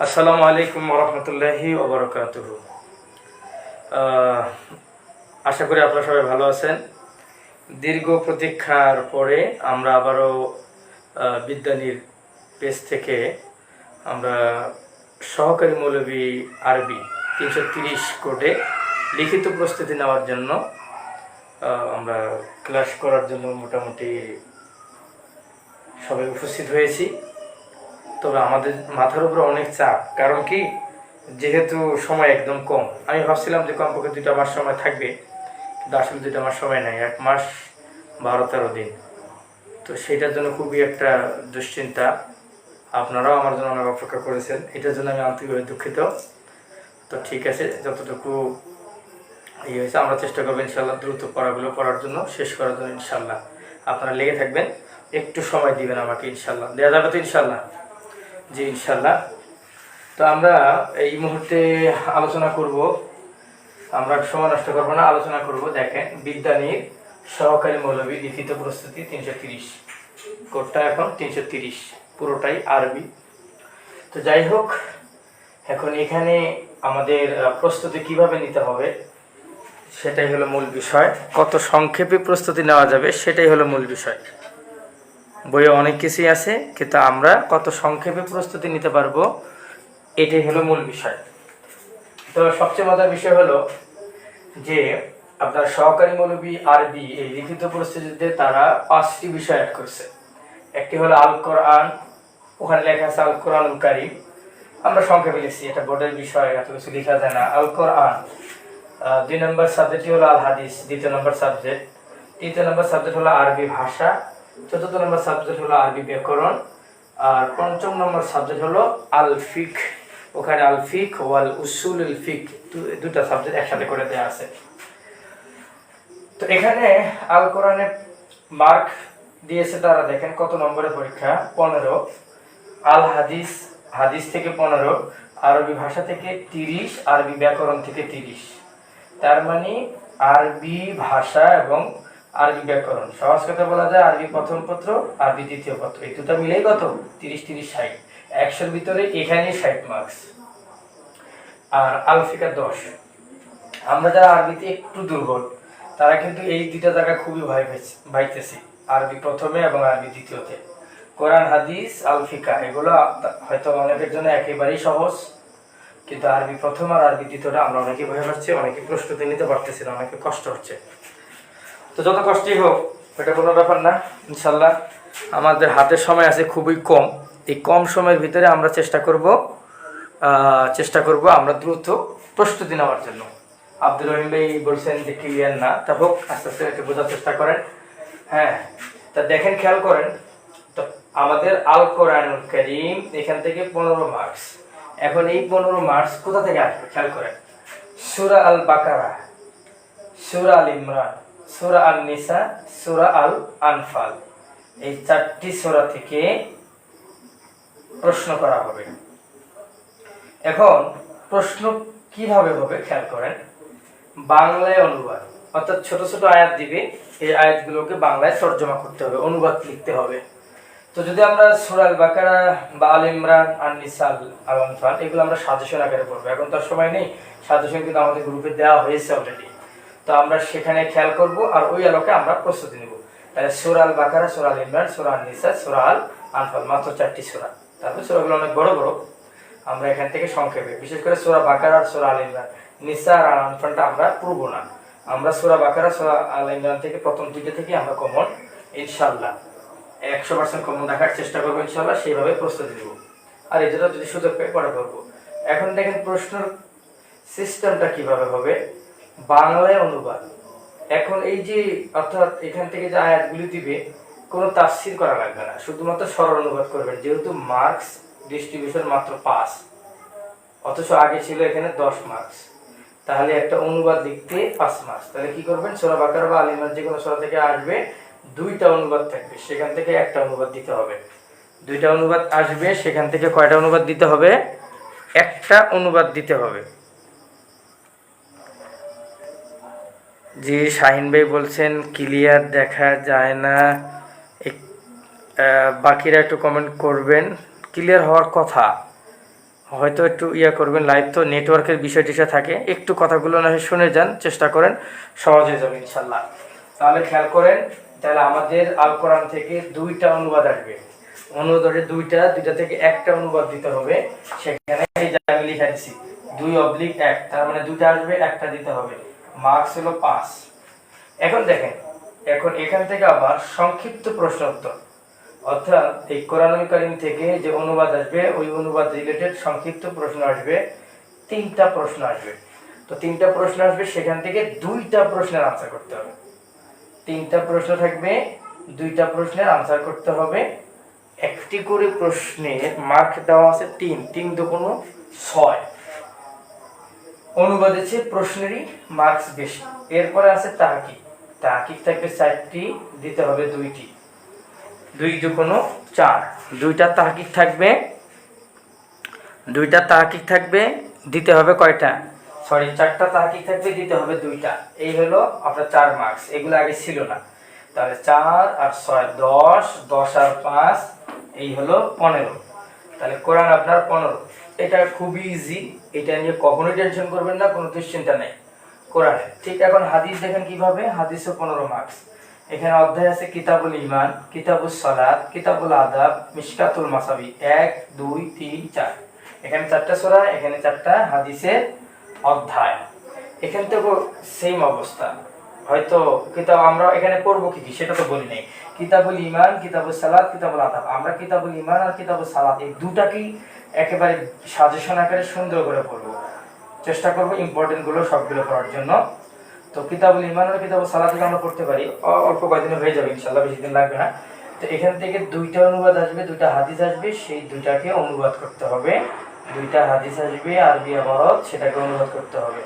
আসসালামু আলাইকুম ওরহমতুল্লাহি ওবরাকাতুহু। আশা করি আপনারা সবাই ভালো আছেন। দীর্ঘ প্রতীক্ষার পরে আমরা আবারও বিদ্যানীর পেজ থেকে আমরা সহকারী মৌলভী আরবি 330 কোডে লিখিত প্রস্তুতি নেওয়ার জন্য আমরা ক্লাস করার জন্য মোটামুটি সবাই উপস্থিত হয়েছি। তবে আমাদের মাথার উপরে অনেক চাপ, কারণ কি, যেহেতু সময় একদম কম। আমি ভাবছিলাম যে কমপক্ষে 2টা মাস সময় থাকবে, কিন্তু আসলে 2টা মাস সময় নেই, 1 মাস 12-13 দিন। তো সেটার জন্য খুবই একটা দুশ্চিন্তা। আপনারাও আমার জন্য অনেক অপেক্ষা করেছেন, এটার জন্য আমি আন্তরিকভাবে দুঃখিত। তো ঠিক আছে, যতটুকু ইয়ে হয়েছে আমরা চেষ্টা করবো ইনশাল্লাহ দ্রুত পড়াগুলো পড়ার জন্য, শেষ করার জন্য। ইনশাল্লাহ আপনারা লেগে থাকবেন, একটু সময় দিবেন আমাকে, ইনশাল্লাহ দেওয়া যাবে তো ইনশাল্লাহ? জি ইনশাল্লাহ। তো আমরা এই মুহূর্তে আলোচনা করব, আমরা সময় নষ্ট করবো না, আলোচনা করব। দেখেন, বিদ্যানীর সহকারী মৌলভী লিখিত প্রস্তুতি 330 কোডটা এখন 330, পুরোটাই আরবি। তো যাই হোক, এখন এখানে আমাদের প্রস্তুতি কিভাবে নিতে হবে সেটাই হলো মূল বিষয়। কত সংক্ষেপে প্রস্তুতি নেওয়া যাবে সেটাই হলো মূল বিষয়। বইয়ে অনেক কিছুই আছে, কিন্তু আমরা কত সংক্ষেপে প্রস্তুতি নিতে পারবো এটাই হলো মূল বিষয়। তো সবচেয়ে মজার বিষয় হলো যে আপনার সহকারী মৌলভী আরবি এই লিখিত প্রস্তুতিতে তারা 5টি বিষয় অ্যাড করছে। একটি হলো আল কোরআন, ওখানে লেখা আছে আল কোরআনুল কারীম, আমরা সংক্ষেপে লিখছি, এটা বোর্ডের বিষয়, এত কিছু লেখা যায় না। আল কোরআন। 2 নম্বর সাবজেক্টটি হলো আল হাদিস, 2য় নম্বর সাবজেক্ট। 3য় নম্বর সাবজেক্ট হলো আরবি ভাষা। 4র্থ নম্বর সাবজেক্ট হলো আরবি ব্যাকরণ। আর 5ম নম্বর সাবজেক্ট হলো আল ফিক, ওখানে আল ফিক ওয়াল উসুলুল ফিক, দুটো সাবজেক্ট একসাথে করে দেওয়া আছে। তো এখানে আল কোরআনে মার্ক দিয়েছে তারা, দেখেন কত নম্বরের পরীক্ষা, 15। আল হাদিস, হাদিস থেকে 15, আরবি ভাষা থেকে 30, আরবি ব্যাকরণ থেকে 30। তার মানে আরবি ভাষা এবং আরবি ব্যাকরণ, সহজ কথা বলা যায় আরবি প্রথম পত্র, আরবি দ্বিতীয় পত্র, এই দুটো মিলেই কত 30-30 60, 100-র ভিতরে এখানে 60 মার্কস। আর আলফিকা 10। আমরা যারা আরবিতে একটু দুর্বল তারা কিন্তু এই দুইটা জায়গা খুবই ভয় পাইতেছি, আরবি প্রথমে এবং আরবি দ্বিতীয়তে। কোরআন হাদিস আলফিকা এগুলো হয়তো অনেকের জন্য একেবারেই সহজ, কিন্তু আরবি প্রথম আর আরবি দ্বিতীয়টা আমরা অনেকে ভয় পাচ্ছি, অনেকে প্রস্তুতি নিতে পারতেছি না, অনেকে কষ্ট হচ্ছে। তো যত কষ্টই হোক এটা কোনো ব্যাপার না, ইনশাল্লাহ আমাদের হাতে সময় আছে খুবই কম। এই কম সময়ের ভিতরে আমরা চেষ্টা করব আমরা দ্রুত প্রস্তুতি নেওয়ার জন্য। আব্দুর রহিম ভাই বলছেন যে ক্লিয়ার না, তা হোক, আস্তে আস্তে একটু বোঝার চেষ্টা করেন। হ্যাঁ, তা দেখেন, খেয়াল করেন, তো আমাদের আল কোরআনুল কারীম এখান থেকে 15 মার্কস। এখন এই 15 মার্কস কোথা থেকে আসবে খেয়াল করেন। সূরা আল বাকারা, সূরা আল ইমরান, সূরা আল নিসা, সূরা আল আনফাল, এই 4টি সূরা থেকে প্রশ্ন করা হবে। এখন প্রশ্ন কিভাবে হবে খেয়াল করেন, বাংলায় অনুবাদ, অর্থাৎ ছোট ছোট আয়াত দিবে, এই আয়াতগুলোকে বাংলায় তরজমা করতে হবে, অনুবাদ লিখতে হবে। তো যদি আমরা সূরা আল বাকারা বা আল ইমরান, আন নিসা, আল আনফাল এগুলো আমরা সাজেশন আকারে পড়বো, এখন তার সময় নেই, সাজেশন কিন্তু আমাদের গ্রুপে দেওয়া হয়েছে অলরেডি। তো আমরা সেখানে খেয়াল করব আর ওই আলোকে আমরা প্রস্তুতি নেব। তাহলে সূরা আল বাকারা, সূরা আল ইমরান, সূরা আন নিসা, সূরা আল আনফাল, মাত্র 4টি সূরা। তারপর সূরাগুলো অনেক বড় বড়, আমরা এখান থেকে সংক্ষেপে, বিশেষ করে সূরা বাকারা আর সূরা আল ইমরান, নিসা আর আল আনফালটা আমরা পড়ব না। আমরা সূরা বাকারা, সূরা আল ইমরান থেকে প্রথম 2টা থেকে আমরা কমন ইনশাআল্লাহ 100% কমন রাখার চেষ্টা করবো, ইনশাআল্লাহ সেইভাবে প্রস্তুতি নেব। আর এটা যদি সুযোগ পাই পরে করবো। এখন দেখেন প্রশ্নের সিস্টেমটা কিভাবে হবে, বাংলায় অনুবাদ। এখন এই যে অর্থাৎ এখান থেকে যে আয়াতগুলি দিবে কোনো তাফসীর করা লাগবে না, শুধুমাত্র সরল অনুবাদ করবেন, যেহেতু মার্কস ডিস্ট্রিবিউশন মাত্র 5, অথচ আগে ছিল এখানে 10 মার্কস, তাহলে একটা অনুবাদ লিখতে 5 মার্কস। তাহলে কি করবেন, সূরা বাকারা বা আল ইমরান যে কোনো সূরা থেকে আসবে 2টা অনুবাদ থাকবে, সেখান থেকে একটা অনুবাদ দিতে হবে। 2টা অনুবাদ আসবে, সেখান থেকে কয়টা অনুবাদ দিতে হবে, একটা অনুবাদ দিতে হবে। জি শাহিন ভাই বলছেন ক্লিয়ার দেখা যায় না, বাকিরা একটু কমেন্ট করবেন, ক্লিয়ার হওয়ার কথা। হয়তো একটু করবেন, লাইভ তো নেটওয়ার্কের বিষয় টিষয় থাকে, একটু কথাগুলো না হয় শুনে যান, চেষ্টা করেন, সহজ হয়ে যাবে ইনশাল্লাহ। তাহলে খেয়াল করেন, তাহলে আমাদের আল কোরআন থেকে 2টা অনুবাদ আসবে, অনুবাদে দুইটা থেকে একটা অনুবাদ দিতে হবে। সেখানে এই যে আমি লিখে দিচ্ছি 2/1, তার মানে 2টা আসবে, একটা দিতে হবে, মার্কস হলো 5। এখন দেখেন, এখন এখান থেকে আবার সংক্ষিপ্ত প্রশ্ন উত্তর, অর্থাৎ এই কোরআনুল কারীম থেকে যে অনুবাদ আসবে ওই অনুবাদ রিলেটেড সংক্ষিপ্ত প্রশ্ন আসবে, 3টা প্রশ্ন আসবে। তো 3টা প্রশ্ন আসবে, সেখান থেকে 2টা প্রশ্নের আনসার করতে হবে। 3টা প্রশ্ন থাকবে, 2টা প্রশ্নের আনসার করতে হবে। একটি করে প্রশ্নের মার্ক দেওয়া আছে 3, 3 দুগুণ 6। অনুবাদের চেয়ে প্রশ্নেরই মার্কস বেশি। এরপরে আছে তাহকিক, তাহকিক থাকবে 4টি, দিতে হবে 2টি, 2 দুগুণ 4, 2টা তাহকিক থাকবে, 2টা তাহকিক থাকবে, দিতে হবে কয়টা, সরি 4টা তাহকিক থাকবে, দিতে হবে 2টা। এই হলো আপনার 4 মার্কস, এগুলো আগে ছিল না। তাহলে 4 আর 6 10, 10 আর 5 এই হলো 15। তাহলে কোরআন আপনার 15। এটা খুবই ইজি, এটা নিয়ে কখনোই টেনশন করবেন না, কোনো দুশ্চিন্তা নেই কোরআনে। ঠিক এখন হাদিস দেখেন কিভাবে, হাদিসও 15 মার্কস। এখানে অধ্যায় আছে কিতাবুল ঈমান, কিতাবুস সালাত, কিতাবুল আদাব, মিশকাতুল মাসাবি, 1 2 3 4। এখানে 4টা সূরা, এখানে 4টা হাদিসের অধ্যায়। এখান থেকেও সেম অবস্থা। হয়তো কিতাব আমরা এখানে পড়বো কি সেটা তো বলি নাই। কিতাবুল ঈমান, কিতাবুস সালাত, কিতাবুল আদাব, আমরা কিতাবুল ঈমান আর কিতাবুস সালাত এই দুটাকেই একেবারে সাজেশন আকারে সুন্দর করে পড়বো, চেষ্টা করবো ইম্পর্টেন্ট গুলো সবগুলো পড়ার জন্য। তো কিতাবুল ঈমান আর কিতাবুস সালাত আমরা পড়তে পারি, অল্প কয়েকদিনে হয়ে যাবে ইনশাআল্লাহ, বেশি দিন লাগবে না। তো এখান থেকে 2টা অনুবাদ আসবে, 2টা হাদিস আসবে, সেই 2টাকে অনুবাদ করতে হবে। 2টা হাদিস আসবে আরবি ইবারত, সেটাকে অনুবাদ করতে হবে,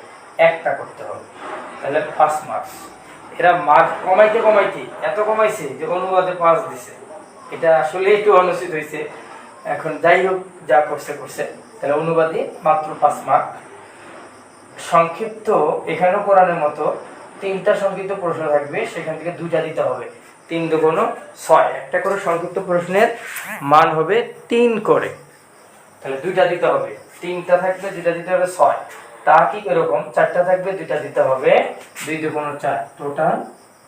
একটা করতে হবে। তাহলে 5 মার্কস। এরা মার্ক কমাইতে কমাইতে এত কমাইছে যে অনুবাদে 5 দিছে। এটা আসলে একটু অনুচিত হয়েছে। এখন যাই হোক, যা করছে করছে। তাহলে অনুবাদে মাত্র 5 মার্ক। সংক্ষিপ্ত এখানেও কোরআনের মতো 3টা সংক্ষিপ্ত প্রশ্ন থাকবে, সেখান থেকে 2টা দিতে হবে, 3 দুগুণ 6। একটা করে সংক্ষিপ্ত প্রশ্নের মান হবে 3 করে, তাহলে 2টা দিতে হবে, 3টা থাকবে, 2টা দিতে হবে 6। তাহকিক এরকম 4টা থাকবে, 2টা দিতে হবে, 2 দুগুণ 4, টোটাল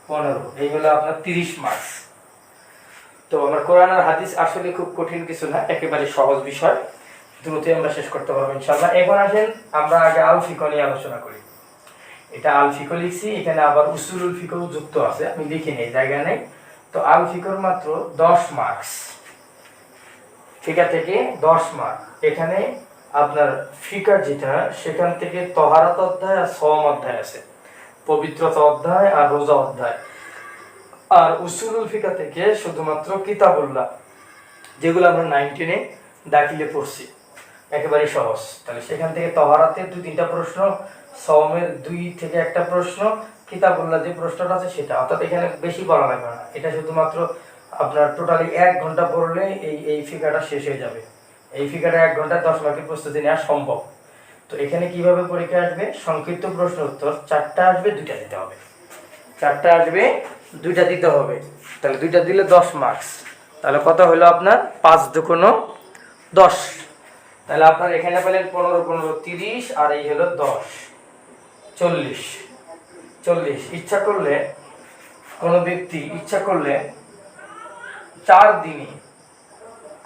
15। এই হলো আপনার 30 মার্কস। তো আমার কোরআন আর হাদিস আসলে খুব কঠিন কিছু না, একেবারে সহজ বিষয়, দ্রুতই আমরা শেষ করতে পারবো ইনশাআল্লাহ। এখন আসেন আমরা আগে আল ফিকহ নিয়ে আলোচনা করি। এটা আল ফিকহ লিখছি, এখানে আবার উসুলুল ফিকহ যুক্ত আছে, আমি লিখি নেই, জায়গা নেই। তো আল ফিকহর মাত্র 10 মার্কস, ফিকা থেকে 10 মার্ক। এখানে আপনার ফিকা যেটা, সেখান থেকে তহারাত অধ্যায় আর সওম অধ্যায় আছে, পবিত্রতা অধ্যায় আর রোজা অধ্যায়। আর উসুলুল ফিকা থেকে শুধুমাত্র কিতাবুল্লাহ, যেগুলো আমরা 19-এ দাখিলে পড়ছি, একেবারে সহজ। তাহলে সেখান থেকে তহারাতের 2-3টা প্রশ্ন, সওমের 2 থেকে 1টা প্রশ্ন, কিতাবুল্লাহ যে প্রশ্নটা আছে সেটা। অর্থাৎ এখানে বেশি পড়া লাগবে না, এটা শুধুমাত্র আপনার টোটালি 1 ঘন্টা পড়লে এই ফিকাটা শেষ হয়ে যাবে। এই ফিকাটা 1 ঘন্টায় 10 মার্কের প্রস্তুতি নেওয়া সম্ভব। তো এখানে কিভাবে পরীক্ষা আসবে, সংক্ষিপ্ত প্রশ্ন উত্তর 4টা আসবে, 2টা দিতে হবে, 4টা আসবে, 2টা দিতে হবে। তাহলে 2টা দিলে 10 মার্কস। তাহলে কত হলো আপনার 5 দুগুণ 10। তাহলে আপনার এখানে পেলেন 15 15 30, আর এই হলো 10 40। ইচ্ছা করলে কোনো ব্যক্তি ইচ্ছা করলে 4 দিনে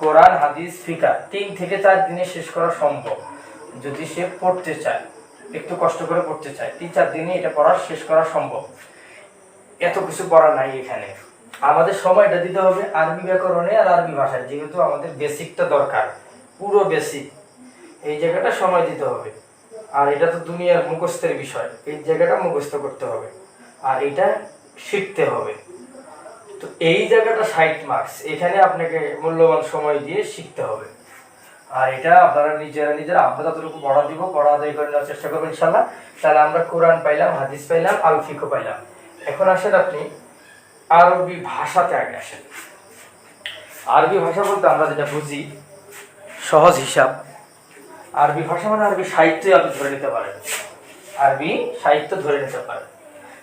কোরআন হাদিস ফিকা 3 থেকে 4 দিনে শেষ করা সম্ভব, যদি সে পড়তে চায়, একটু কষ্ট করে পড়তে চায়। 3-4 দিনে এটা পড়া শেষ করা সম্ভব। এত কিছু পড়া নাই এখানে। আমাদের সময়টা দিতে হবে আরবি ব্যাকরণে আর আরবি ভাষায়, যেহেতু আমাদের বেসিকটা দরকার, পুরো বেসিক, এই জায়গাটা সময় দিতে হবে। আর এটা তো দুনিয়ার মুখস্থের বিষয়, এই জায়গাটা মুখস্থ করতে হবে আর এটা শিখতে হবে। তো এই জায়গাটা 60 মার্কস, এখানে আপনাকে মূল্যবান সময় দিয়ে শিখতে হবে। আর এটা আপনারা নিজেরা আমরা যতটুকু পড়া দিব, পড়া আদায় করে নেওয়ার চেষ্টা করবেন ইনশাআল্লাহ। তাহলে আমরা কোরআন পাইলাম, হাদিস পাইলাম, আল ফিকহ পাইলাম। এখন আসেন আপনি আরবি ভাষাতে আগে আসেন। আরবি ভাষা বলতে আমরা যেটা বুঝি, সহজ হিসাব, আরবি ভাষা মানে আরবি সাহিত্যই আপনি ধরে নিতে পারেন, আরবি সাহিত্য ধরে নিতে পারেন।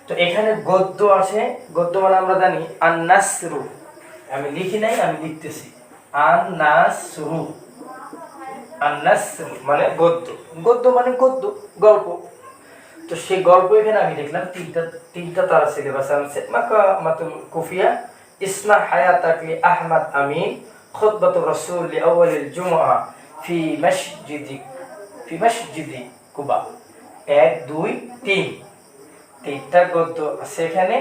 তো এখানে গদ্য আছে, গদ্য মানে আমরা জানি আন-নাসরু, আমি লিখি নাই, আমি লিখতেছি আন-নাসরু, আন-নাসর মানে গদ্য, গদ্য মানে গদ্য, গল্প। তো সেই গল্প এখানে আমি দেখলাম তিনটা তারা সিলেবাস আনছে। মাকামাতুল কুফিয়া, ইসনা হায়াতাক লি আহমদ আমিন, খুতবাতুর রাসূল লি আউয়ালিল জুমআ ফি মসজিদি কুবা। 1 2 3 তিনটা গদ্য আছে এখানে।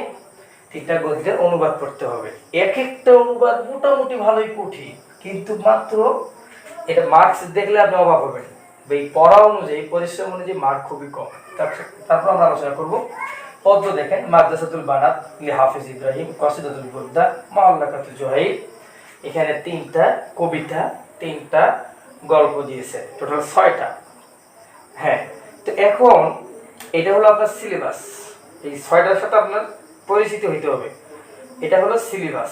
তিনটা গদ্যের অনুবাদ করতে হবে। এক একটা অনুবাদ মোটামুটি ভালোই কঠিন, কিন্তু মাত্র এটা মার্কস দেখলে আপনি অবাক হবেন। এই পড়া অনুযায়ী, পরিশ্রম অনুযায়ী মার্ক খুবই কম। তারপর আমরা আলোচনা করব। পদ্য দেখেন, মাদ্রাসাতুল বানাত লি হাফিজ ইব্রাহিম, কসিদাতুল বুরদা, মুআল্লাকাতুল জুহাইর। এখানে 3টা কবিতা, 3টা গল্প দিয়েছে, টোটাল 6টা। হ্যাঁ, তো এখন এটা হলো আপনার সিলেবাস। এই 6টার সাথে আপনার পরিচিত হইতে হবে। এটা হলো সিলেবাস।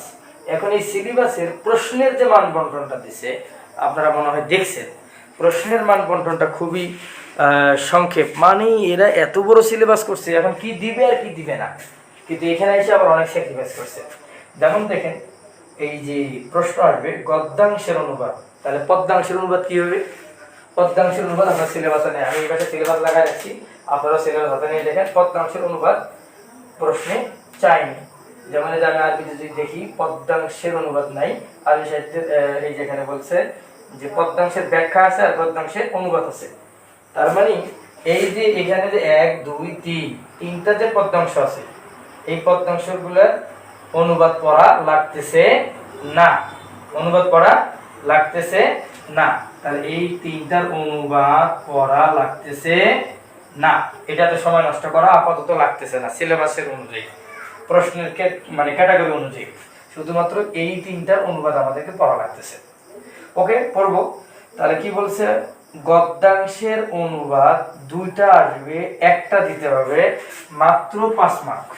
এখন এই সিলেবাসের প্রশ্নের যে মান বন্টনটা দিছে, আপনারা মনে হয় দেখছেন। প্রশ্নের মান বন্টনটা খুবই সংক্ষেপ। মানে এরা এত বড় সিলেবাস করছে, এখন কি দিবে আর কি দিবে না, কিন্তু এখানে এসে আবার অনেক স্যাক্রিফাইস করছে। দেখেন এই যে প্রশ্ন আসবে গদ্যাংশের অনুবাদ, তাহলে পদ্যাংশের অনুবাদ কি হবে? পদ্যাংশের অনুবাদ আপনার সিলেবাসে নেই। আমি এই পাশে সিলেবাস লাগাই রাখছি, আপনারা সিলেবাস হাতে নিয়ে দেখেন। পদ্যাংশের অনুবাদ প্রশ্নে চাইনি। যেমন আমি আরবিতে যদি দেখি, পদ্যাংশের অনুবাদ নাই। আরবি সাহিত্যের এই যেখানে বলছে যে পদ্যাংশের ব্যাখ্যা আছে আর পদ্যাংশের অনুবাদ আছে। তার মানে এই যে এখানে যে 1 2 3 তিনটা যে পদ্যাংশ আছে, এই পদ্যাংশগুলোর অনুবাদ পড়া লাগতেছে না। অনুবাদ পড়া লাগতেছে না। তাহলে এই তিনটার অনুবাদ পড়া লাগতেছে না। এটাতে সময় নষ্ট করা আপাতত লাগতেছে না সিলেবাসের অনুযায়ী, প্রশ্নের মানে ক্যাটাগরি অনুযায়ী। শুধুমাত্র এই তিনটার অনুবাদ আমাদেরকে পড়া লাগতেছে। ওকে, পড়ব। তাহলে কি বলছে? গদ্যাংশের অনুবাদ 2টা আসবে, একটা দিতে হবে, মাত্র 5 মার্ক।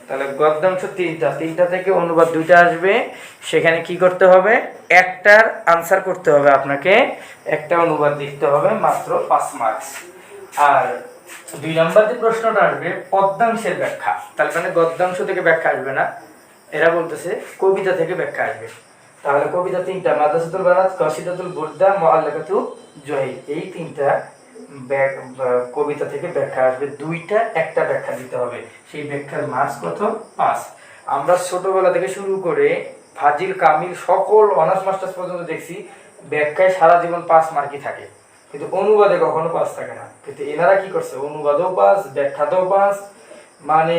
তাহলে গদ্যাংশ 3টা থেকে অনুবাদ 2টা আসবে, সেখানে কি করতে হবে? একটার আনসার করতে হবে আপনাকে, একটা অনুবাদ লিখতে হবে, মাত্র 5 মার্কস। আর 2 নম্বর যে প্রশ্নটা আসবে পদ্যাংশের ব্যাখ্যা, তাহলে মানে গদ্যাংশ থেকে ব্যাখ্যা আসবে না, এরা বলতেছে কবিতা থেকে ব্যাখ্যা আসবে। তাহলে কবিতা 3টা, মাদ্রাসাতুল বানাত, কসিদাতুল বুরদা, মুআল্লাকাতুল জুহাইর। এই 3টা কবিতা থেকে ব্যাখ্যা আসবে। 2টা একটা ব্যাখ্যা দিতে হবে, সেই ব্যাখ্যার মার্কস কত? 5। আমরা ছোটবেলা থেকে শুরু করে ফাজিল কামিল সকল অনার্স মাস্টার্স পর্যন্ত দেখছি ব্যাখ্যায় সারা জীবন 5 মার্কই থাকে, কিন্তু অনুবাদে কখনো 5 থাকে না। কিন্তু এনারা কি করছে? অনুবাদও 5, ব্যাখ্যাতেও 5, মানে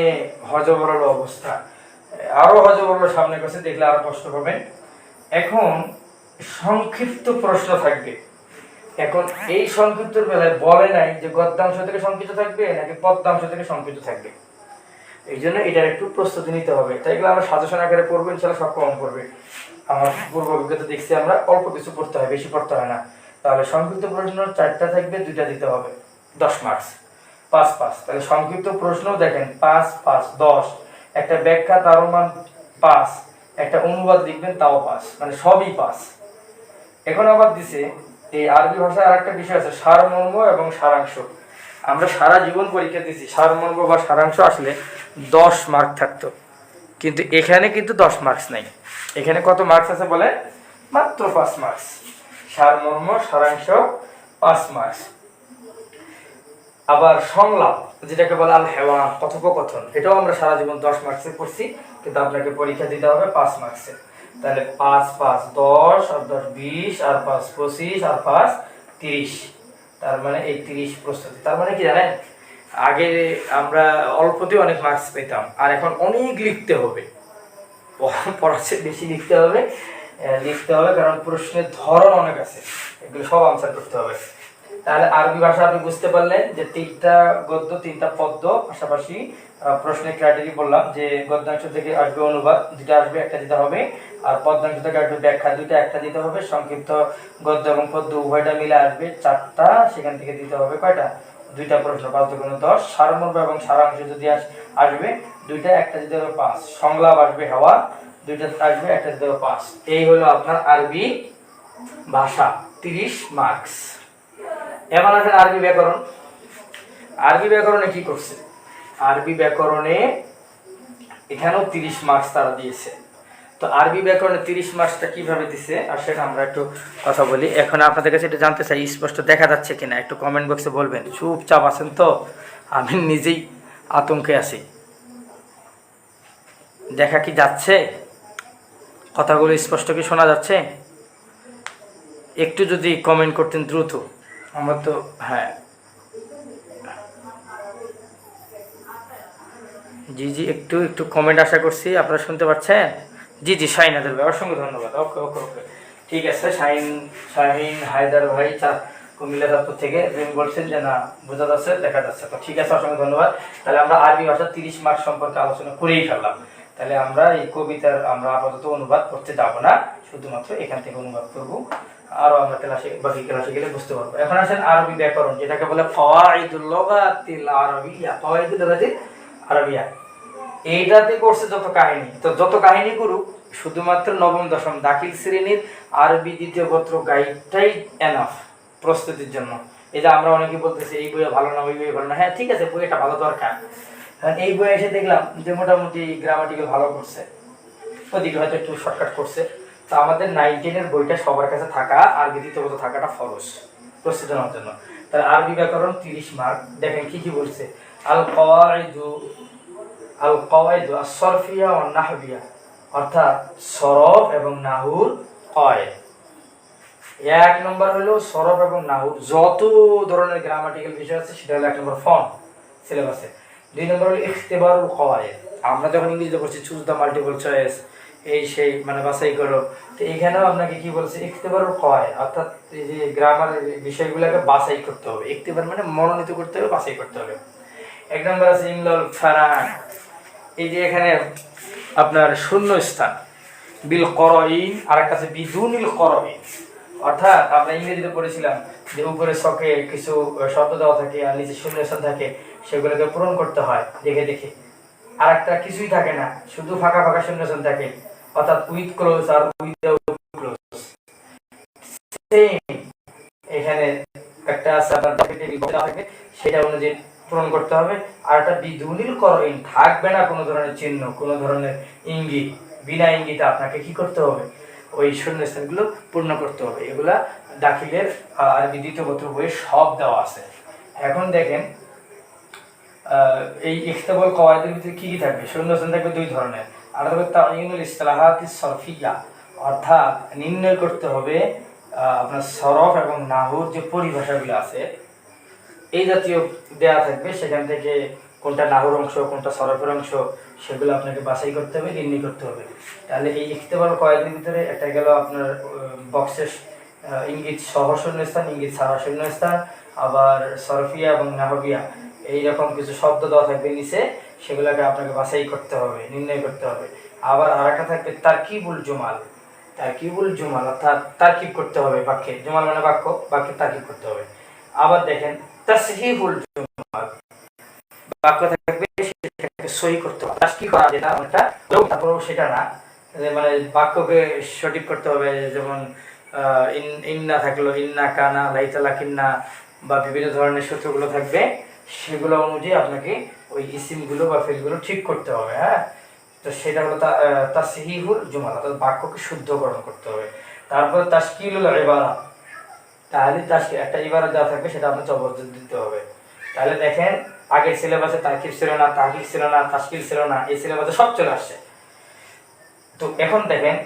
হযবরল অবস্থা। আরো হযবরল সামনে করছে, দেখলে আরো কষ্ট পাবেন। এখন সংক্ষিপ্ত প্রশ্ন থাকবে। এখন এই সংক্ষিপ্তর বেলায় বলে নাই যে গদ্যাংশ থেকে সংক্ষিপ্ত থাকবে নাকি পদ্যাংশ থেকে সংক্ষিপ্ত থাকবে। এই জন্য এটার একটু প্রস্তুতি নিতে হবে। তাই এগুলো আমরা সাজেশন আকারে পড়বো, ইনশাআল্লাহ সব কম পড়বে। আমার পূর্ব অভিজ্ঞতা দেখছি আমরা অল্প কিছু পড়তে হয়, বেশি পড়তে হয় না। তাহলে সংক্ষিপ্ত প্রশ্ন 4টা থাকবে, 2টা দিতে হবে, 10 মার্কস, 5 5। তাহলে সংক্ষিপ্ত প্রশ্ন দেখেন 5 5 10, একটা ব্যাখ্যা তারও মান 5, একটা অনুবাদ লিখবেন তাও 5, মানে সবই 5। এখন আবার দিছে এই আরবি ভাষায় আরেকটা বিষয় আছে, সারমর্ম এবং সারাংশ। আমরা সারা জীবন পরীক্ষা দিয়েছি, সারমর্ম বা সারাংশ আসলে 10 মার্ক থাকতো, কিন্তু এখানে কিন্তু 10 মার্কস নাই। এখানে কত মার্কস আছে বলে? মাত্র 5 মার্কস। সারমর্ম সারাংশ 5 মার্কস। আবার সংলাপ, যেটাকে বলে আল হেওয়ান, কথোপকথন, এটাও আমরা সারা জীবন 10 মার্কসে পড়ছি, কিন্তু আপনাকে পরীক্ষা দিতে হবে 5 মার্কসে। তাহলে 5 5 10, আর 10 20, আর 5 25, আর 5 30। তার মানে এই 30 প্রস্তুতি। তার মানে কি জানেন, আগে আমরা অল্পতেই অনেক মার্কস পেতাম, আর এখন অনেক লিখতে হবে, পড়ার চেয়ে বেশি লিখতে হবে। কারণ প্রশ্নের ধরন অনেক আছে, এগুলো সব আনসার করতে হবে। তাহলে আরবি ভাষা আপনি বুঝতে পারলেন যে 3টা গদ্য 3টা পদ্য, পাশাপাশি প্রশ্নের ক্রাইটেরিয়া বললাম যে গদ্যাংশ থেকে আসবে অনুবাদ 2টা আসবে, একটা দিতে হবে, আর পদ্যাংশ থেকে আসবে ব্যাখ্যা 2টা, একটা দিতে হবে। সংক্ষিপ্ত গদ্য এবং পদ্য উভয়টা মিলে আসবে 4টা, সেখান থেকে দিতে হবে কয়টা? 2টা প্রশ্ন, 5 2 10। সারমর্ম এবং সারাংশ যদি আসবে 2টা, একটা দিতে হবে 5। সংলাপ আসবে হাওয়া, 2টা আসবে, একটা দিতে হবে 5। এই হলো আপনার আরবি ভাষা, 30 মার্কস। এবার আসেন আরবি ব্যাকরণ। আরবি ব্যাকরণে কি করছে? আরবি ব্যাকরণে এখানেও 30 মার্কস তারা দিয়েছে। তো আরবি ব্যাকরণে 30 মার্কসটা কিভাবে দিছে আসেন আমরা একটু কথা বলি। এখন আপনাদের কাছে একটু জানতে চাই স্পষ্ট দেখা যাচ্ছে কিনা, একটু কমেন্ট বক্সে বলবেন। চুপচাপ আছেন তো, আমি নিজেই আতঙ্কে আছি। দেখা কি যাচ্ছে, কথাগুলো স্পষ্ট কি শোনা যাচ্ছে? একটু যদি কমেন্ট করতেন দ্রুত। আমার তো হ্যাঁ, জি জি, একটু একটু কমেন্ট আশা করছি। আপনারা শুনতে পাচ্ছেন? জি জি, শাহিন হায়দার ভাই, অসংখ্য ধন্যবাদ। ওকে ওকে ওকে, ঠিক আছে। শাহিন হায়দার ভাই কুমিল্লা চাঁদপুর থেকে বলছেন যে না বোঝা যাচ্ছে, দেখা যাচ্ছে। তো ঠিক আছে, অসংখ্য ধন্যবাদ। তাহলে আমরা আরবি ভাষা 30 মার্ক সম্পর্কে আলোচনা করেই ফেললাম। তাহলে আমরা এই কবিতার আমরা আপাতত অনুবাদ করতে যাব না, শুধুমাত্র এখান থেকে অনুবাদ করব। আরো আমরা ক্লাসে বাকি ক্লাসে গেলে বুঝতে পারবো। এখন আসেন আরবি ব্যাকরণ, যেটাকে বলে কওয়াইদুল লুগাতিল আরাবিয়্যা। কওয়াইদুল লুগাতিল আরাবিয়্যা, এইটাতে করছে যত কাহিনী। তো যত কাহিনী করুক, শুধুমাত্র নবম দশম দাখিল শ্রেণীর আরবি দ্বিতীয় পত্র গাইডটাই এনাফ প্রস্তুতির জন্য। এই যে আমরা অনেকে বলতেছি এই বইয়ে ভালো না, ওই বইয়ে ভালো না। হ্যাঁ ঠিক আছে, বইটা ভালো দরকার। এই বইয়ে এসে দেখলাম যে মোটামুটি গ্রামাটিক্যাল ভালো করছে, ওদিকে হয়তো একটু শর্টকাট করছে। তো আমাদের 9-10 বইটা সবার কাছে থাকা, আরবি দ্বিতীয় পত্র থাকাটা ফরজ প্রস্তুতি নেওয়ার জন্য। তাহলে আরবি ব্যাকরণ 30 মার্ক। দেখেন কি কি বলছে। আল কওয়াইদু আস-সরফিয়া ওয়ান নাহবিয়া, অর্থাৎ সরফ এবং নাহুর কওয়াইদ। এক নম্বর হলো সরফ এবং নাহুর যত ধরনের গ্রামাটিক্যাল বিষয় আছে সেটা হলো 1 নম্বর ফর্ম সিলেবাসে। 2 নম্বর হলো ইখতিবারুল কওয়াইদ। আমরা যখন ইংরেজিতে পড়ছি চুজ দ্য মাল্টিপল চয়েস, এই সেই মানে বাছাই করো, তো এখানেও আপনাকে কি বলছে, ইখতিবারুল কওয়াইদ, অর্থাৎ এই যে গ্রামার বিষয়গুলোকে বাছাই করতে হবে। ইখতিবার মানে মনোনীত করতে হবে, বাছাই করতে হবে। 1 নম্বর আছে ইমলাল ফারাক, এই যে এখানে আপনার শূন্য স্থান, বিল করইন, আর একটা আছে বিদুনিল করইন। অর্থাৎ আমরা ইংরেজিতে পড়েছিলাম যে উপরে ছকে কিছু শব্দ দেওয়া থাকে আর নিচে শূন্য স্থান থাকে, সেগুলোকে পূরণ করতে হয় দেখে দেখে। আর একটা কিছুই থাকে না, শুধু ফাঁকা ফাঁকা শূন্য স্থান থাকে, অর্থাৎ উইথ ক্লোজ আর উইদাউট ক্লোজ। এখানে একটা আছে আপনার থাকে, সেটা অনুযায়ী পূরণ করতে হবে। আর একটা বিদুনিল করইন, থাকবে না কোনো ধরনের চিহ্ন, কোনো ধরনের ইঙ্গিত, বিনা ইঙ্গিতে আপনাকে কি করতে হবে, ওই শূন্যস্থানগুলো পূর্ণ করতে হবে। এগুলা দাখিলের আরবি দ্বিতীয় পত্র বইয়ে সব দেওয়া আছে। এখন দেখেন এই ইখতিবারুল কওয়াইদের ভিতরে কি কি থাকবে। শূন্যস্থান থাকবে 2 ধরনের। আর থাকবে তাইয়িনুল ইসতিলাহাতিস সরফিয়্যা, অর্থাৎ নির্ণয় করতে হবে আপনার সরফ এবং নাহুর যে পরিভাষাগুলো আছে এই জাতীয় দেয়া থাকবে, সেখান থেকে কোনটা নাহুর অংশ কোনটা সরফের অংশ সেগুলো আপনাকে বাছাই করতে হবে, নির্ণয় করতে হবে। তাহলে এই ইখতিবারুল কওয়াইদের ভিতরে একটা গেল আপনার বক্সের ইঙ্গিত সহ শূন্যস্থান, ইঙ্গিত ছাড়া শূন্যস্থান, আবার সরফিয়া এবং নাহবিয়া এইরকম কিছু শব্দ দেওয়া থাকবে নিচে, সেগুলোকে আপনাকে বাছাই করতে হবে, নির্ণয় করতে হবে। আবার আর একটা থাকবে তারকিবুল জুমাল। তারকিবুল জুমাল অর্থাৎ তারকিব করতে হবে বাক্যে, জুমাল মানে বাক্য, বাক্যে তারকিব করতে হবে। আবার দেখেন তাসহিহুল জুমাল, বাক্য থাকবে সেটাকে সহি করতে হবে। তাসহিহ করা যেটা অনেকটা তারপরেও সেটা না, মানে বাক্যকে সঠিক করতে হবে। যেমন ইন্না থাকলো, ইন্না কানা, লাইতা লাকিন্না, বা বিভিন্ন ধরনের সূত্রগুলো থাকবে, সেগুলো অনুযায়ী আপনাকে ওই ইসিমগুলো বা ফেলগুলো ঠিক করতে হবে। হ্যাঁ, তো সেটা হলো তাসহিহুল জুমাল, অর্থাৎ বাক্যকে শুদ্ধকরণ করতে হবে। তারপর তাশকিলুল ইবারা, তাহলে একটা ইবারা দেওয়া থাকবে, সেটা আপনার জবরদস্ত দিতে হবে। তাহলে দেখেন আগের সিলেবাসে তারকিব ছিল না, তাহকিক ছিল না, তাশকিল ছিল না, এই সিলেবাসে সব চলে আসছে। তো এখন দেখেন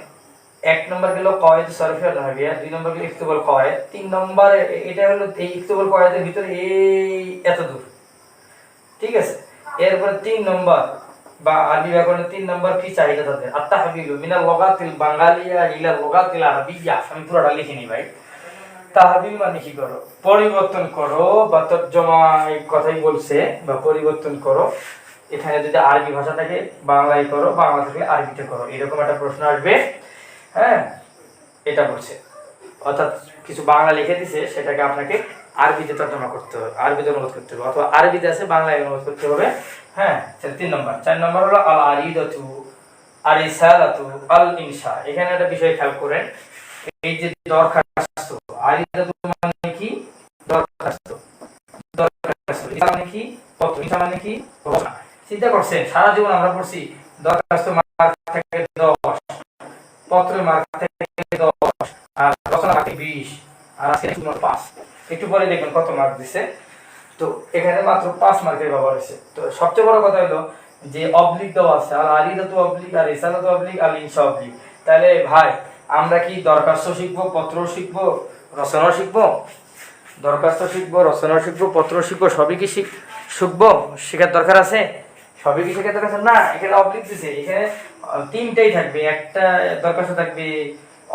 1 নম্বর গেল কওয়াইদ সরফিয়া নাহবিয়া, 2 নম্বর গেল ইখতিবারুল কওয়াইদ, 3 নম্বর এটা হলো এই ইখতিবারুল কওয়াইদের ভিতরে এই এত দূর, ঠিক আছে। এরপর 3 নম্বর বা আরবি ব্যাকরণের 3 নম্বর কি চাহিদা তাদের, আত-তাহবিলু মিনাল লুগাতিল বাঙ্গালিয়া ইলা লুগাতিল আরাবিয়্যা। আমি পুরোটা লিখিনি ভাই। তাহবিল মানে কি করো, পরিবর্তন করো, বা তর্জমা এই কথাই বলছে, বা পরিবর্তন করো। এখানে যদি আরবি ভাষা থাকে বাংলায় করো, বাংলা থাকলে আরবিতে করো, এরকম একটা প্রশ্ন আসবে। হ্যাঁ, এটা বলছে, অর্থাৎ কিছু বাংলা লিখে দিছে, সেটাকে আপনাকে আরবিতে তর্জমা করতে হবে, আরবিতে অনুবাদ করতে হবে, অথবা আরবিতে আছে বাংলায় অনুবাদ করতে হবে। হ্যাঁ, 3 নম্বর। 4 নম্বর হলো আল আরিদাতু আর রিসালাতু আল ইনশা। এখানে একটা বিষয় খেয়াল করেন, এই যে দরখাস্ত, আরিদাতু মানে কি, দরখাস্ত, দরখাস্ত মানে কি, পত্র, ইনশা মানে কি, ঘোষণা। চিন্তা করছেন সারা জীবন আমরা পড়ছি দরখাস্ত মার্ক থেকে 10, পত্রের মার্ক থেকে 10 আর রচনা মার্ক 20 আর আজকে 5। একটু পরে দেখবেন কত মার্ক দিছে। তো এখানে মাত্র 5 মার্কের ব্যবহার হয়েছে। তো সবচেয়ে বড় কথা হলো যে অবলিক দেওয়া আছে, আর আলিদাতু অবলিক আর রিসালাতু অবলিক আর ইনশা অবলিক। তাহলে ভাই আমরা কি দরখাস্ত শিখবো, পত্র শিখবো, রচনা শিখবো? দরখাস্ত শিখবো, রচনা শিখবো, পত্র শিখবো, সবই কি শিখবো? শেখার দরকার আছে? সবই কি শেখার দরকার আছে? না, এখানে অবলিক দিছে, এখানে তিনটাই থাকবে। একটা দরখাস্ত থাকবে,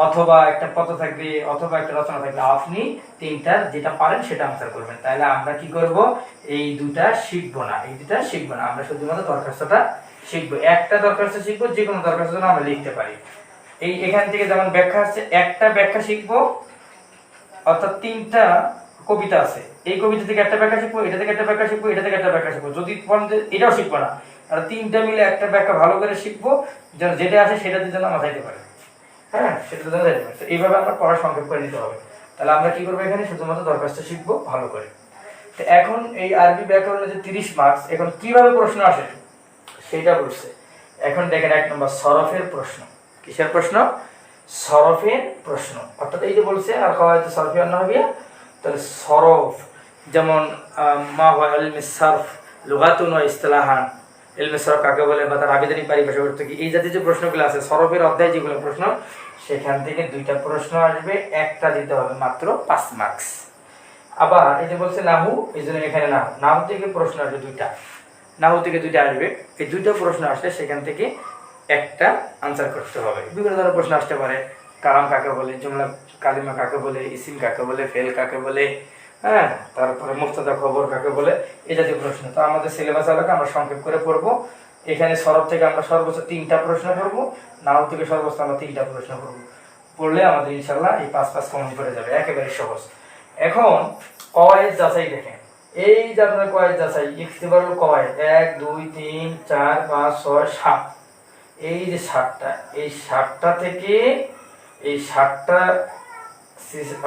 অথবা একটা পত্র থাকবে, অথবা একটা রচনা থাকবে। আপনি তিনটার যেটা পারেন সেটা আনসার করবেন। তাহলে আমরা কি করব, এই দুটা শিখবো না, এই দুটা শিখবো না, আমরা শুধুমাত্র দরখাস্তটা শিখবো। একটা দরখাস্ত শিখবো, যে কোনো দরখাস্ত আমরা লিখতে পারি। এই এখান থেকে যেমন ব্যাখ্যা আছে, একটা ব্যাখ্যা শিখবো, অর্থাৎ তিনটা কবিতা আছে, এই কবিতা থেকে একটা ব্যাখ্যা শিখবো, এটা থেকে একটা ব্যাখ্যা শিখবো, এটা থেকে একটা ব্যাখ্যা শিখবো। যদি এটাও শিখবো না, আর তিনটা মিলে একটা ব্যাখ্যা ভালো করে শিখবো, যেন যেটা আছে সেটা দিয়ে যেন মাথায় পারে। হ্যাঁ, সেটা যেন যাইতে পারে। তো এইভাবে আমরা পড়া সংক্ষেপ করে নিতে হবে। তাহলে আমরা কি করবো, এখানে শুধুমাত্র দরখাস্ত শিখবো ভালো করে। তো এখন এই আরবি ব্যাকরণে যে 30 মার্কস, এখন কিভাবে প্রশ্ন আসে সেটা বলছে। এখন দেখেন 1 নম্বর সরফের প্রশ্ন। কিসের প্রশ্ন? সরফের প্রশ্ন। অর্থাৎ এই যে বলছে আর কওয়াইদ সরফিয়া নাহবিয়া, তাহলে সরফ যেমন মা ওয়া ইলমি সারফ লুগাতুন ওয়া ইসতিলাহান, ইলমি সরফ কাকে বলে বা তার আবিধানিক পারিভাষিক অর্থ কি, এই জাতীয় যে প্রশ্নগুলো আছে সরফের অধ্যায় যেগুলো প্রশ্ন, সেখান থেকে 2টা প্রশ্ন আসবে, একটা দিতে হবে মাত্র 5 মার্কস। আবার এই যে বলছে নাহু, এই জন্য এখানে নাহু থেকে প্রশ্ন আসবে 2টা, নাহু থেকে 2টা আসবে। এই 2টা প্রশ্ন আসলে সেখান থেকে একটা আনসার করতে হবে। বিভিন্ন ধরনের প্রশ্ন আসতে পারে, কালাম কাকে বলে, জুমলা কালিমা কাকে বলে, ইসিম কাকে বলে, ফেল কাকে বলে, হ্যাঁ, তারপরে মুক্তাদা খবর কাকে বলে, এই জাতীয় প্রশ্ন। তো আমাদের সিলেবাস আলোকে আমরা সংক্ষেপ করে পড়বো। এখানে সরব থেকে আমরা সর্বোচ্চ 3টা প্রশ্ন করবো, নাহু থেকে সর্বোচ্চ আমরা 3টা প্রশ্ন করবো। পড়লে আমাদের ইনশাল্লাহ এই 5 কমন করে যাবে, একেবারে সহজ। এখন কওয়ায়েদ যাচাই দেখেন, এই যে আপনার কওয়ায়েদ যাচাই, ইখতিবারুল কওয়ায়েদ 1 2 3 4 5 6 7, এই যে 7টা, এই 7টা থেকে এই 7টা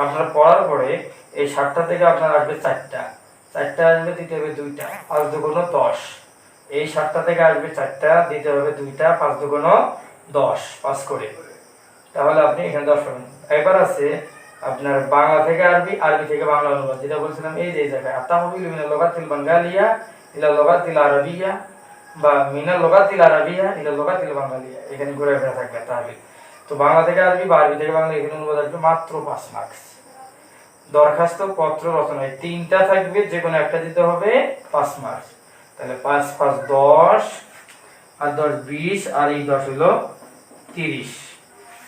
আপনার পড়ার পরে এই 7টা থেকে আপনার আসবে 4টা আসবে, দিতে হবে 2টা, 5 2 10। এই 7টা থেকে আসবে 4টা, দিতে হবে 2টা, 5 2 10, 5 করে। তাহলে আপনি এখানে 10 পাবেন। এবার আছে আপনার বাংলা থেকে আরবি, আরবি থেকে বাংলা অনুবাদ, যেটা বলছিলাম এই যে জায়গায় আতাহবিল মিনাল লুগাতিল বাঙ্গালিয়া ইলা লুগাতিল আরাবিয়া বা মিনাল লুগাতিল আরাবিয়া ইলা লুগাতিল বাঙ্গালিয়া, এখানে ঘুরে ফেরা থাকবে তাহবিল। তো বাংলা থেকে আরবি বা আরবি থেকে বাংলা, এখানে অনুবাদ আসবে মাত্র 5 মার্কস। দরখাস্ত, পত্র, রচনা, এই 3টা থাকবে, যে কোনো একটা দিতে হবে 5 মার্কস। তাহলে 5 5 10 আর 10 20, আর এই 10 হলো 30।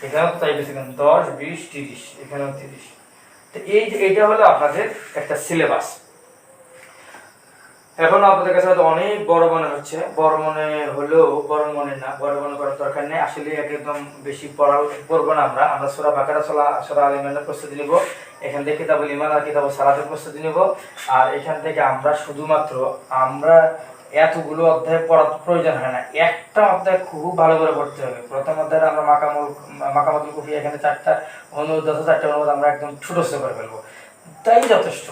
এখানেও তাই বেশিক্ষণ 10 20 30, এখানেও 30। তো এই যে এটা হলো আপনাদের একটা সিলেবাস। এখন আপনাদের কাছে হয়তো অনেক বড় মনে হচ্ছে, বড় মনে হলেও বড় মনে না, বড় মনে করার দরকার নেই। আসলে একদম বেশি পড়বো না, আমরা সূরা বাকারা, সূরা আল ইমরানের প্রস্তুতি নিব, এখান থেকে কিতাবুল ঈমান আর কিতাবুস সালাতের প্রস্তুতি নিব। আর এখান থেকে আমরা শুধুমাত্র এতগুলো অধ্যায় পড়ার প্রয়োজন হয় না, একটা অধ্যায় খুব ভালো করে পড়তে হবে। প্রথম অধ্যায়ে আমরা মাকামাতুল কুফিয়া, এখানে 4টা অনুবাদ আছে, 4টা অনুবাদ আমরা একদম ছোট করে ফেলবো, তাই যথেষ্ট।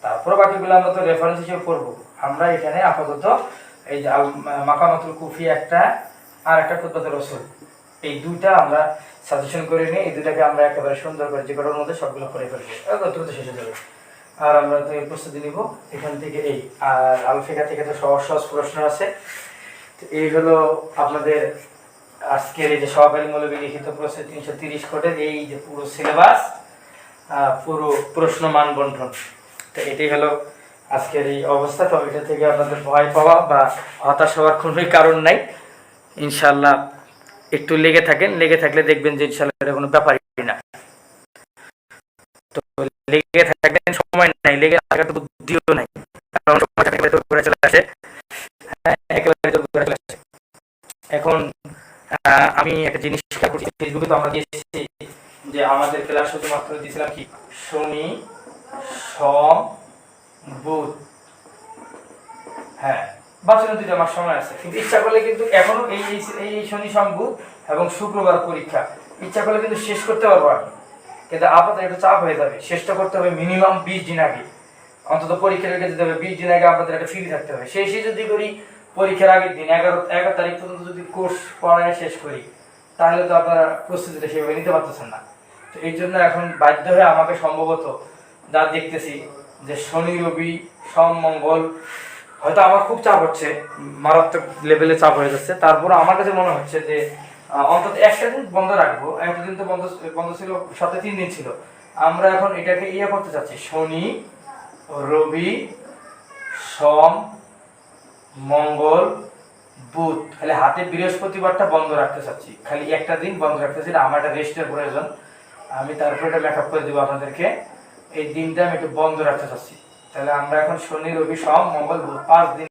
তারপর বাকিগুলো আমরা তো রেফারেন্স হিসেবে পড়বো। আমরা এখানে আপাতত এই যে মাকামাতুল কুফিয়া একটা আর একটা খুতবাতুর রাসূল, এই 2টা আমরা সাজেশন করে নিই। এই 2টাকে আমরা একেবারে সুন্দর করে যে কটার মধ্যে সবগুলো পড়ে ফেলবো, দ্রুত শেষ হয়ে যাবে। আর আমরা তো এই প্রস্তুতি নিব এখান থেকে। এই আর আলফিকা থেকে তো সহজ সহজ প্রশ্ন আছে। তো এই হলো আপনাদের আজকের এই যে সহকারী মৌলবী লিখিত প্রশ্ন 330 কোটের এই যে পুরো সিলেবাস, পুরো প্রশ্ন মান বন্টন। তো এটাই হলো আজকের এই অবস্থা। তো এটা থেকে আপনাদের ভয় পাওয়া বা হতাশ হওয়ার কোনোই কারণ নাই। ইনশাল্লাহ একটু লেগে থাকেন, লেগে থাকলে দেখবেন যে ইনশাল্লাহ এটা কোনো ব্যাপারই না। তো লেগে থাকবেন, সময় নাই, লেগে থাকার তো বুদ্ধিও নাই, কারণ সময় করে চলে আসে, একেবারে করে চলে আসে। এখন আমি একটা জিনিস খেয়াল করছি, ফেসবুকে তো আমরা দিয়েছি যে আমাদের ক্লাস শুধুমাত্র দিয়েছিলাম কি শনি সোম বুধ, হ্যাঁ বাঁচানো 2টা আমার সময় আছে, কিন্তু ইচ্ছা করলে কিন্তু এখনো এই শনি সোম বুধ এবং শুক্রবার পরীক্ষা, ইচ্ছা করলে কিন্তু শেষ করতে পারবো আমি, কিন্তু আপাতত একটু চাপ হয়ে যাবে। শেষটা করতে হবে মিনিমাম 20 দিন আগে, অন্তত পরীক্ষার আগে যেতে হবে 20 দিন আগে আপনাদের একটা ফ্রি থাকতে হবে। শেষে যদি করি পরীক্ষার আগের দিন 11 তারিখ পর্যন্ত যদি কোর্স পড়ায় শেষ করি, তাহলে তো আপনারা প্রস্তুতিটা সেভাবে নিতে পারতেছেন না। তো এই জন্য এখন বাধ্য হয়ে আমাকে সম্ভবত যা দেখতেছি যে শনি রবি সোম মঙ্গল, হয়তো আমার খুব চাপ হচ্ছে, মারাত্মক লেভেলে চাপ হয়ে যাচ্ছে, তারপর আমার কাছে মনে হচ্ছে যে অন্তত একটা দিন বন্ধ রাখবো। একটা দিন তো বন্ধ বন্ধ ছিল, সপ্তাহে 3 দিন ছিল। আমরা এখন এটাকে করতে চাচ্ছি শনি রবি সোম মঙ্গল বুধ, খালি হাতে বৃহস্পতিবারটা বন্ধ রাখতে চাচ্ছি, খালি একটা দিন বন্ধ রাখতে চাচ্ছি। আমার একটা রেস্টের প্রয়োজন, আমি তারপরে এটা মেকআপ করে দেবো আপনাদেরকে। এই দিনটা আমি একটু বন্ধ রাখতে চাচ্ছি। তাহলে আমরা এখন শনি রবি সোম মঙ্গল বুধ 5 দিন